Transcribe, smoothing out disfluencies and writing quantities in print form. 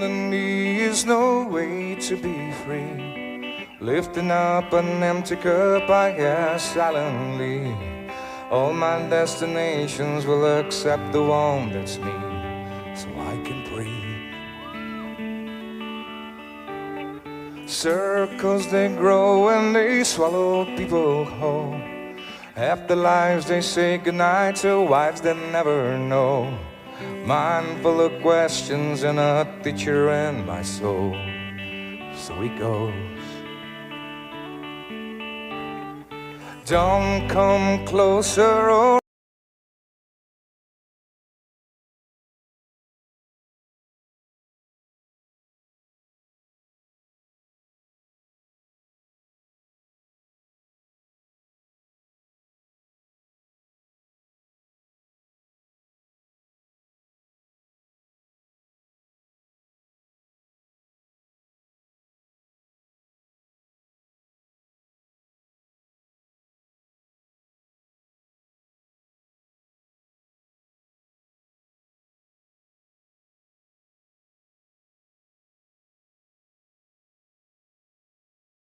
lonely is no way to be free. Lifting up an empty cup, I guess silently. All my destinations will accept the one that's me, so I can breathe. Circles they grow and they swallow people whole. Half the lives they say goodnight to wives they never know. Mind full of questions and a teacher in my soul. So it goes. Don't come closer or